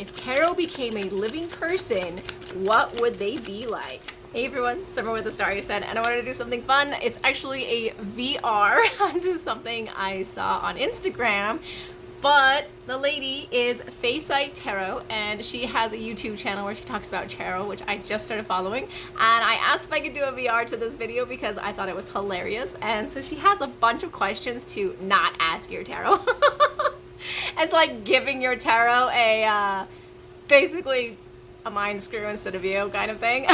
if tarot became a living person, what would they be like? Hey everyone, Summer with AstariaSen, and I wanted to do something fun. It's actually a VR onto something I saw on Instagram. But the lady is Faysite Tarot, and she has a YouTube channel where she talks about tarot, which I just started following. And I asked if I could do a VR to this video because I thought it was hilarious. And so she has a bunch of questions to not ask your tarot. It's like giving your tarot a, basically a mind screw instead of you kind of thing.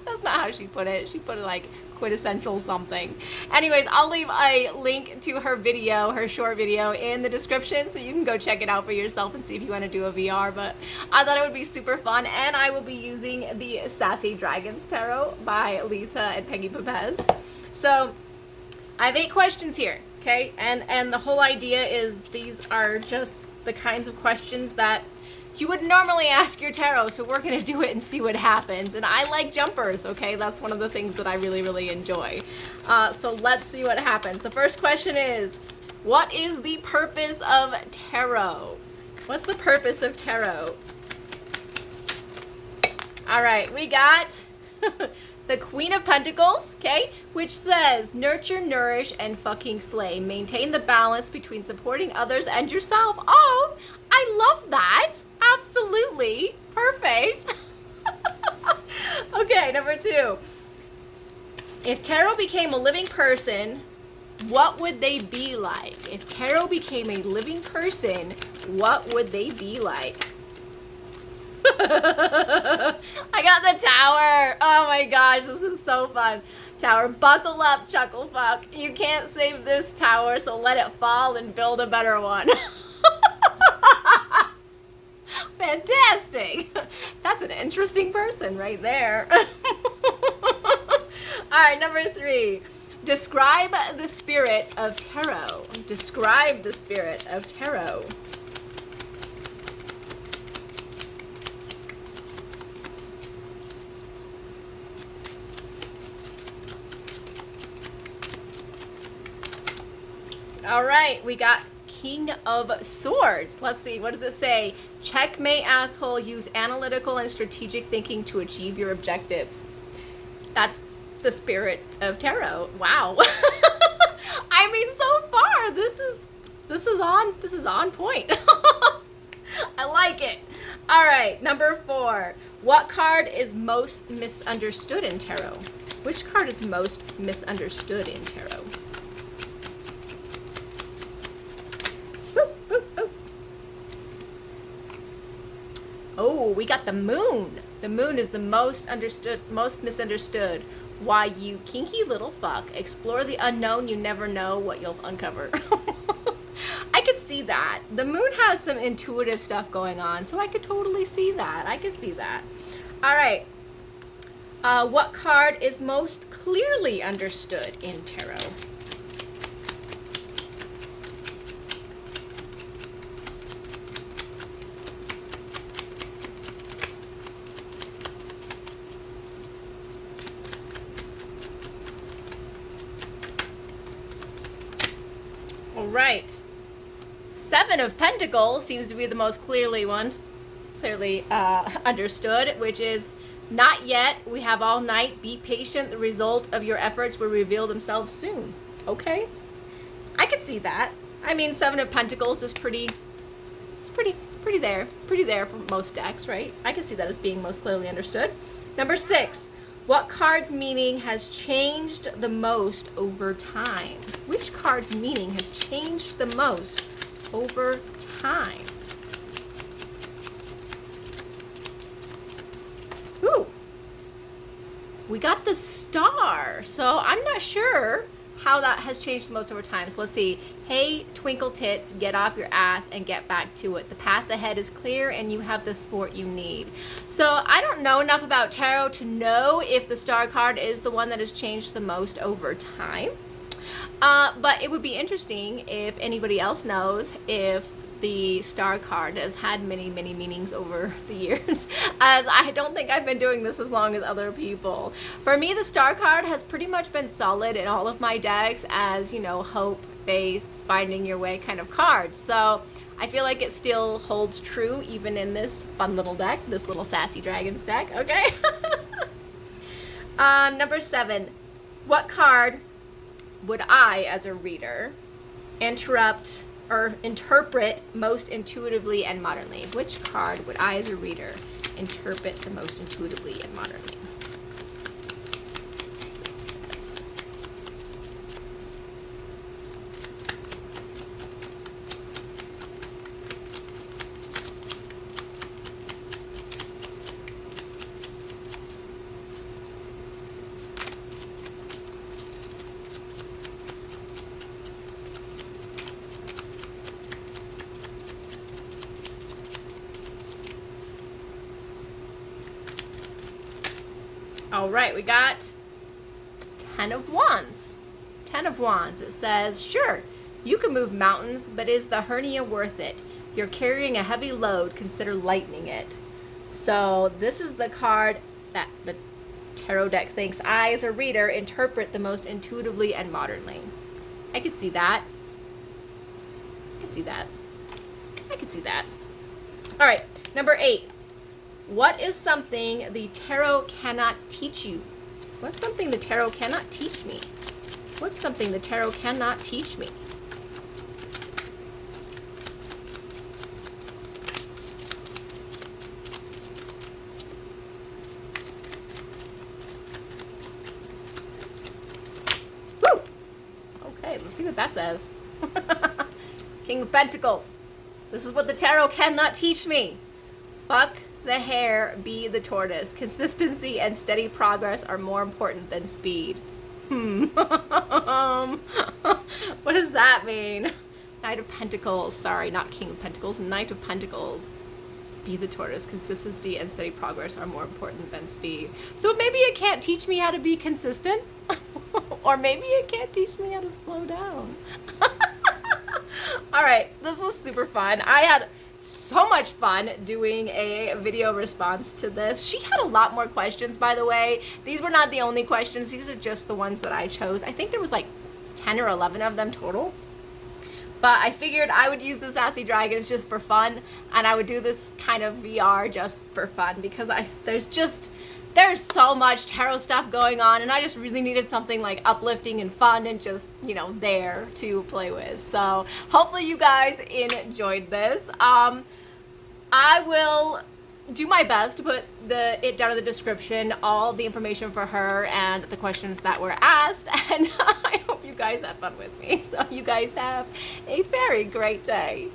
That's not how she put it. She put it like quintessential something. Anyways, I'll leave a link to her video, her short video, in the description so you can go check it out for yourself and see if you want to do a VR. But I thought it would be super fun, and I will be using the Sassy Dragons Tarot by Lisa and Peggy Pepez. So I have 8 questions here, okay? And the whole idea is these are just the kinds of questions that you would normally ask your tarot, so we're gonna do it and see what happens. And I like jumpers, okay? That's one of the things that I really, really enjoy. So let's see what happens. The first question is, what is the purpose of tarot? What's the purpose of tarot? All right, we got the Queen of Pentacles, okay? Which says, nurture, nourish, and fucking slay. Maintain the balance between supporting others and yourself. Oh, I love that. Absolutely. Perfect. Okay, number 2. If tarot became a living person, what would they be like? If tarot became a living person, what would they be like? I got the tower. Oh my gosh, this is so fun. Tower, buckle up, chuckle fuck. You can't save this tower, so let it fall and build a better one. Fantastic. That's an interesting person right there. Alright, number 3. Describe the spirit of tarot. Describe the spirit of tarot. Alright, we got King of Swords. Let's see, what does it say? Checkmate, asshole. Use analytical and strategic thinking to achieve your objectives. That's the spirit of tarot. Wow. I mean, so far this is on point. I like it. All right, number 4. What card is most misunderstood in tarot? Which card is most misunderstood in tarot? Oh, we got the moon. The moon is the most misunderstood. Why, you kinky little fuck. Explore the unknown. You never know what you'll uncover. I could see that. The moon has some intuitive stuff going on, so I could totally see that. I could see that. All right. What card is most clearly understood in tarot? Right. 7 of Pentacles seems to be the most clearly understood, which is not yet. We have all night. Be patient. The result of your efforts will reveal themselves soon. Okay. I could see that. I mean, 7 of Pentacles is pretty there for most decks, right? I can see that as being most clearly understood. Number 6. What card's meaning has changed the most over time? Which card's meaning has changed the most over time? Ooh. We got the Star. So I'm not sure how that has changed the most over time. So let's see. Hey, twinkle tits, get off your ass and get back to it. The path ahead is clear and you have the support you need. So I don't know enough about tarot to know if the Star card is the one that has changed the most over time. But it would be interesting if anybody else knows if the Star card has had many, many meanings over the years, as I don't think I've been doing this as long as other people. For me, the Star card has pretty much been solid in all of my decks as, you know, hope, faith, finding your way kind of cards. So I feel like it still holds true even in this fun little deck, this little Sassy Dragons deck, okay? Number 7, what card would I, as a reader, interpret most intuitively and modernly? Which card would I, as a reader, interpret the most intuitively and modernly? All right, we got 10 of Wands. 10 of Wands. It says, sure, you can move mountains, but is the hernia worth it? You're carrying a heavy load. Consider lightening it. So this is the card that the tarot deck thinks I, as a reader, interpret the most intuitively and modernly. I could see that. I could see that. I could see that. All right, number 8. What is something the tarot cannot teach you? What's something the tarot cannot teach me? What's something the tarot cannot teach me? Woo! Okay, let's see what that says. King of Pentacles. This is what the tarot cannot teach me. Fuck the hare, be the tortoise. Consistency and steady progress are more important than speed. What does that mean? Knight of Pentacles. Sorry, not King of Pentacles. Knight of Pentacles. Be the tortoise. Consistency and steady progress are more important than speed. So maybe it can't teach me how to be consistent. Or maybe it can't teach me how to slow down. All right, this was super fun. I had so much fun doing a video response to this. She had a lot more questions, by the way. These were not the only questions. These are just the ones that I chose. I think there was like 10 or 11 of them total. But I figured I would use the Sassy Dragons just for fun, and I would do this kind of VR just for fun because there's so much tarot stuff going on, and I just really needed something like uplifting and fun and just, you know, there to play with. So hopefully you guys enjoyed this. I will do my best to put it down in the description, all the information for her and the questions that were asked, and I hope you guys have fun with me. So you guys have a very great day.